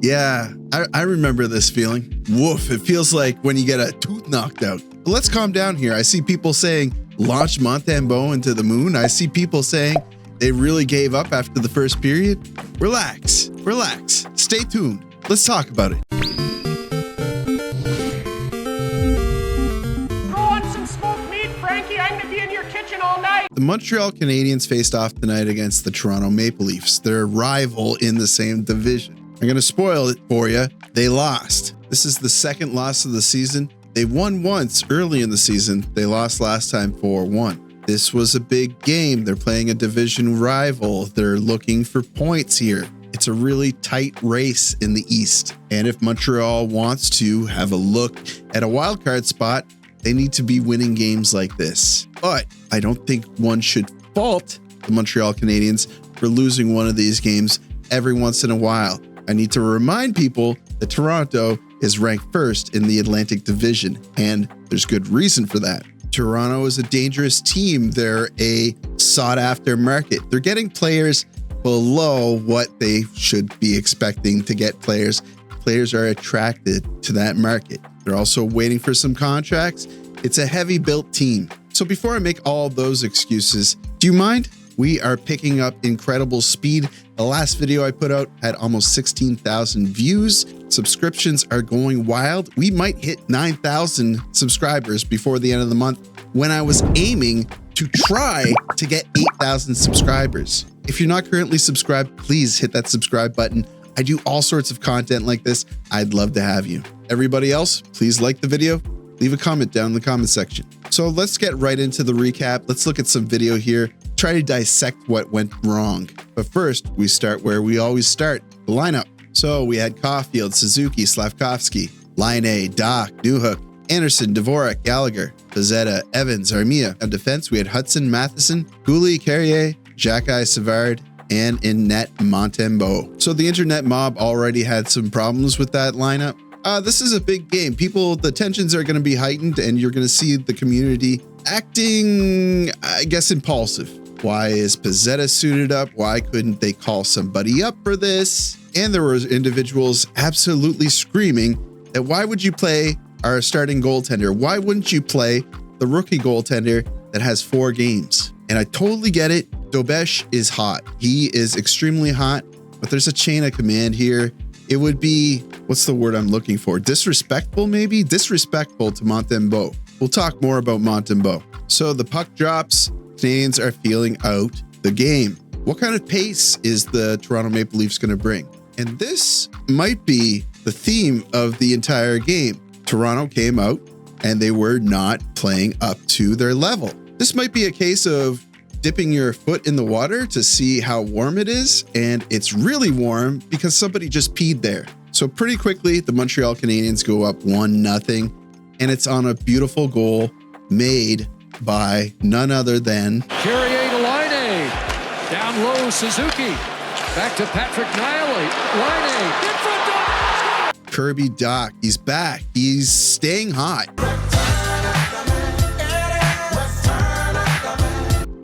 Yeah, I remember this feeling. Woof, it feels like when you get a tooth knocked out. But let's calm down here. I see people saying, launch Montembeault into the moon. I see people saying they really gave up after the first period. Relax, relax. Stay tuned. Let's talk about it. Throw on some smoked meat, Frankie. I'm going to be in your kitchen all night. The Montreal Canadiens faced off tonight against the Toronto Maple Leafs, their rival in the same division. I'm going to spoil it for you. They lost. This is the second loss of the season. They won once early in the season. They lost last time 4-1. This was a big game. They're playing a division rival. They're looking for points here. It's a really tight race in the East. And if Montreal wants to have a look at a wildcard spot, they need to be winning games like this. But I don't think one should fault the Montreal Canadiens for losing one of these games every once in a while. I need to remind people that Toronto is ranked first in the Atlantic Division, and there's good reason for that. Toronto is a dangerous team. They're a sought-after market. They're getting players below what they should be expecting to get players. Players are attracted to that market. They're also waiting for some contracts. It's a heavy-built team. So before I make all those excuses, do you mind? We are picking up incredible speed. The last video I put out had almost 16,000 views. Subscriptions are going wild. We might hit 9,000 subscribers before the end of the month when I was aiming to try to get 8,000 subscribers. If you're not currently subscribed, please hit that subscribe button. I do all sorts of content like this. I'd love to have you. Everybody else, please like the video. Leave a comment down in the comment section. So let's get right into the recap. Let's look at some video here. Try to dissect what went wrong. But first, we start where we always start, the lineup. So we had Caulfield, Suzuki, Slavkovsky, Laine, Doc, Newhook, Anderson, Dvorak, Gallagher, Pezzetta, Evans, Armia. On defense, we had Hudson, Matheson, Goulet, Carrier, Xhekaj, Savard, and in net, Montembeault. So the internet mob already had some problems with that lineup. This is a big game. The tensions are going to be heightened, and you're going to see the community acting, I guess, impulsive. Why is Pezzetta suited up? Why couldn't they call somebody up for this? And there were individuals absolutely screaming that why would you play our starting goaltender? Why wouldn't you play the rookie goaltender that has 4 games? And I totally get it. Dobesh is hot. He is extremely hot, but there's a chain of command here. It would be, what's the word I'm looking for? Disrespectful, maybe? Disrespectful to Montembeault. We'll talk more about Montembeault. So the puck drops. Canadians are feeling out the game. What kind of pace is the Toronto Maple Leafs going to bring? And this might be the theme of the entire game. Toronto came out and they were not playing up to their level. This might be a case of dipping your foot in the water to see how warm it is. And it's really warm because somebody just peed there. So pretty quickly, the Montreal Canadiens go up 1-0. And it's on a beautiful goal made by none other than Carrier to Laine. Down low, Suzuki. Back to Patrick Niley. Laine. In front of Kirby Dach. He's back. He's staying hot.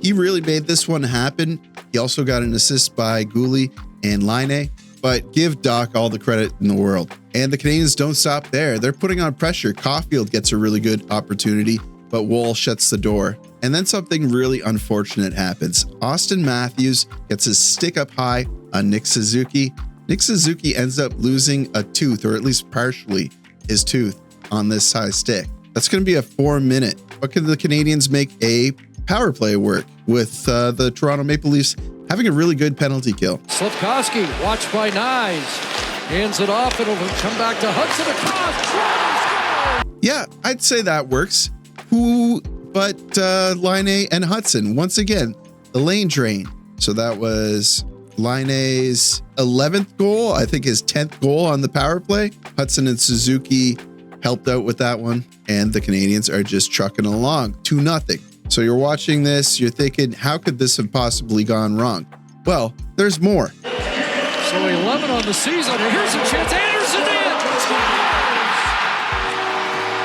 He really made this one happen. He also got an assist by Goulet and Laine, but give Dach all the credit in the world. And the Canadiens don't stop there. They're putting on pressure. Caulfield gets a really good opportunity, but Woll shuts the door. And then something really unfortunate happens. Auston Matthews gets his stick up high on Nick Suzuki. Nick Suzuki ends up losing a tooth, or at least partially his tooth, on this high stick. That's going to be a 4-minute. But can the Canadiens make a power play work with the Toronto Maple Leafs having a really good penalty kill? Slavkovsky, watched by Nyes. Hands it off. It'll come back to Hudson across. Yeah, I'd say that works. Who but Laine and Hudson? Once again, the lane drain. So that was Laine's 11th goal. I think his 10th goal on the power play. Hudson and Suzuki helped out with that one. And the Canadiens are just trucking along 2-0. So you're watching this, you're thinking, how could this have possibly gone wrong? Well, there's more. So 11 on the season, and here's a chance. Anderson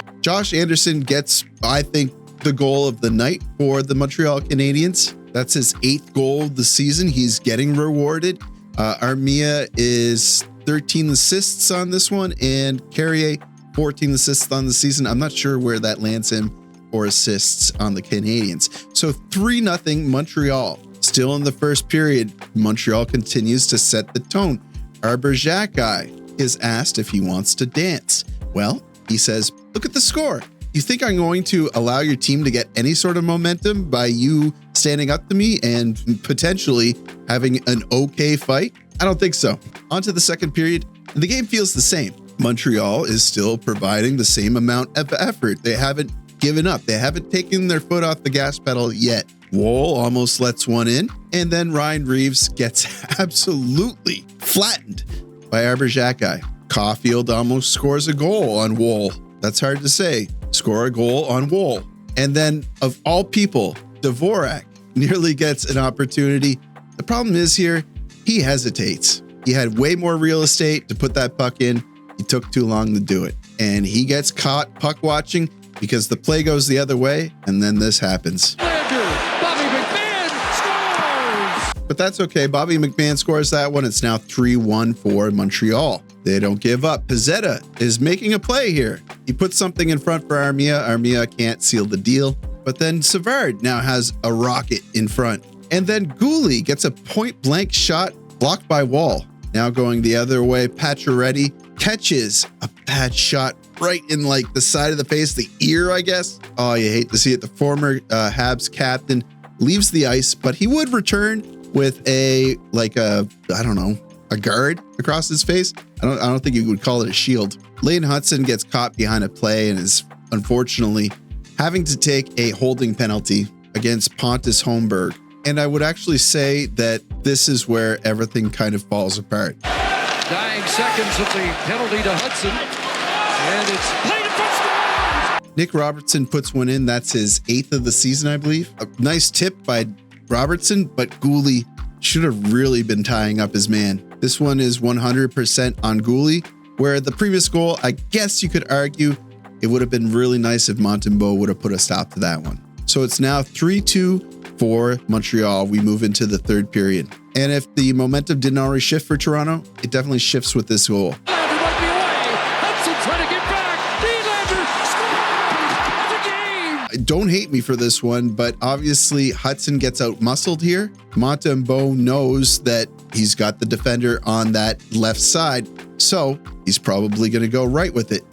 in! Josh Anderson gets, I think, the goal of the night for the Montreal Canadiens. That's his 8th goal of the season. He's getting rewarded. Armia is 13 assists on this one, and Carrier 14 assists on the season. I'm not sure where that lands him for assists on the Canadiens. So 3-0 Montreal. Still in the first period, Montreal continues to set the tone. Our Bergerac guy is asked if he wants to dance. Well, he says, look at the score. You think I'm going to allow your team to get any sort of momentum by you standing up to me and potentially having an okay fight? I don't think so. On to the second period. The game feels the same. Montreal is still providing the same amount of effort. They haven't given up. They haven't taken their foot off the gas pedal yet. Woll almost lets one in, and then Ryan Reeves gets absolutely flattened by our Bergerac guy. Caulfield almost scores a goal on Woll. That's hard to say. Score a goal on Woll. And then, of all people, Dvorak nearly gets an opportunity. The problem is here, he hesitates. He had way more real estate to put that puck in. He took too long to do it. And he gets caught puck watching because the play goes the other way, and then this happens. Bobby McMann scores! But that's okay. Bobby McMann scores that one. It's now 3-1 for Montreal. They don't give up. Pizzetta is making a play here. He puts something in front for Armia. Armia can't seal the deal. But then Savard now has a rocket in front. And then Gouli gets a point-blank shot blocked by Woll. Now going the other way, Pacioretty catches a bad shot right in like the side of the face, the ear, I guess. Oh, you hate to see it. The former Habs captain leaves the ice, but he would return with a guard across his face. I don't think you would call it a shield. Lane Hutson gets caught behind a play and is unfortunately having to take a holding penalty against Pontus Holmberg. And I would actually say that this is where everything kind of falls apart. Dying seconds of the penalty to Hudson. And it's played in front. Nick Robertson puts one in. That's his 8th of the season, I believe. A nice tip by Robertson, but Gouli should have really been tying up his man. This one is 100% on Gouli, where the previous goal, I guess you could argue it would have been really nice if Montembeault would have put a stop to that one. So it's now 3-2 for Montreal. We move into the third period. And if the momentum didn't already shift for Toronto, it definitely shifts with this goal. Nylander might be away. Hudson trying to get back. Nylander scores the game. Don't hate me for this one, but obviously Hudson gets out-muscled here. Montembeault knows that he's got the defender on that left side, so he's probably going to go right with it.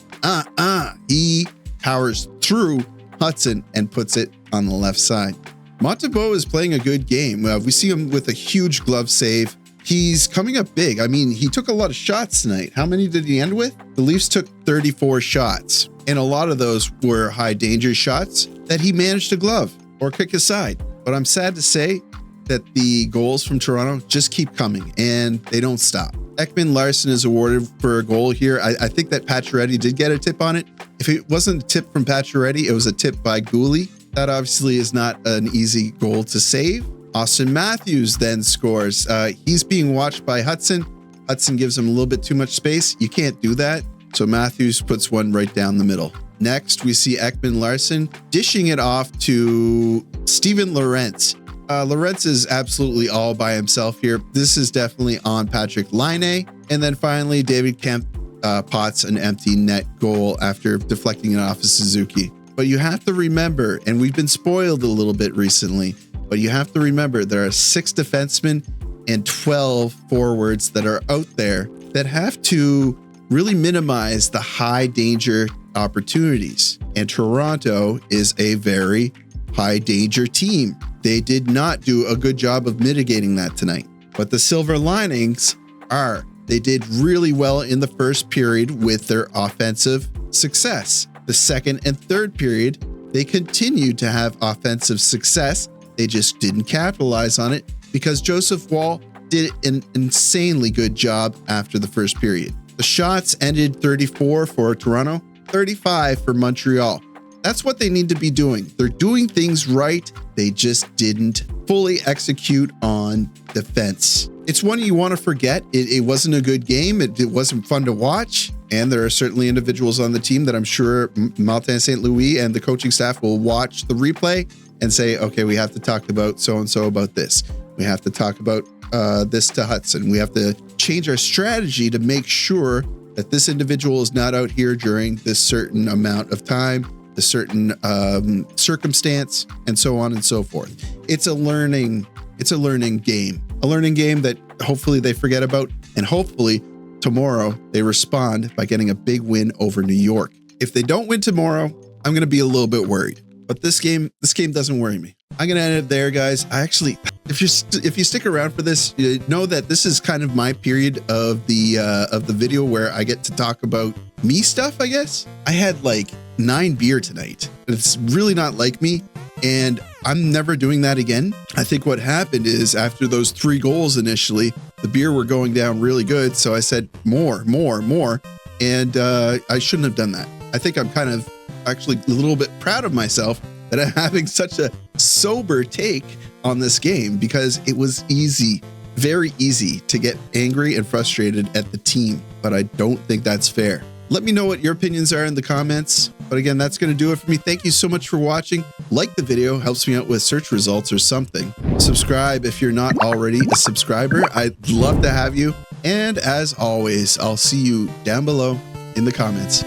He powers through Hudson and puts it on the left side. Montembeault is playing a good game. We see him with a huge glove save. He's coming up big. I mean, he took a lot of shots tonight. How many did he end with? The Leafs took 34 shots, and a lot of those were high danger shots that he managed to glove or kick aside. But I'm sad to say that the goals from Toronto just keep coming, and they don't stop. Ekman-Larsson is awarded for a goal here. I think that Pacioretty did get a tip on it. If it wasn't a tip from Pacioretty, it was a tip by Gouli. That obviously is not an easy goal to save. Auston Matthews then scores. He's being watched by Hudson. Hudson gives him a little bit too much space. You can't do that. So Matthews puts one right down the middle. Next, we see Ekman-Larsson dishing it off to Steven Lorentz. Lorentz is absolutely all by himself here. This is definitely on Patrick Laine. And then finally, David Kemp pots an empty net goal after deflecting it off of Suzuki. But you have to remember, and we've been spoiled a little bit recently, but you have to remember there are 6 defensemen and 12 forwards that are out there that have to really minimize the high danger opportunities. And Toronto is a very high danger team. They did not do a good job of mitigating that tonight. But the silver linings are they did really well in the first period with their offensive success. The second and third period, they continued to have offensive success. They just didn't capitalize on it because Joseph Woll did an insanely good job after the first period. The shots ended 34 for Toronto, 35 for Montreal. That's what they need to be doing. They're doing things right. They just didn't fully execute on defense. It's one you want to forget. It wasn't a good game. It wasn't fun to watch. And there are certainly individuals on the team that I'm sure Martin St. Louis and the coaching staff will watch the replay and say, okay, we have to talk about so-and-so about this. We have to talk about this to Hudson. We have to change our strategy to make sure that this individual is not out here during this certain amount of time, a certain circumstance, and so on and so forth. It's a learning game, that hopefully they forget about, and hopefully tomorrow they respond by getting a big win over New York. If they don't win tomorrow, I'm going to be a little bit worried, but this game doesn't worry me. I'm going to end it there, guys. If you stick around for this, you know that this is kind of my period of the video where I get to talk about me stuff, I guess. I had like 9 beer tonight. It's really not like me, and I'm never doing that again. I think what happened is after those 3 goals initially, the beer were going down really good, so I said more, and I shouldn't have done that. I think I'm kind of actually a little bit proud of myself that I'm having such a sober take on this game, because it was easy, very easy to get angry and frustrated at the team, but I don't think that's fair. Let me know what your opinions are in the comments. But again, that's going to do it for me. Thank you so much for watching. Like the video, helps me out with search results or something. Subscribe if you're not already a subscriber. I'd love to have you. And as always, I'll see you down below in the comments.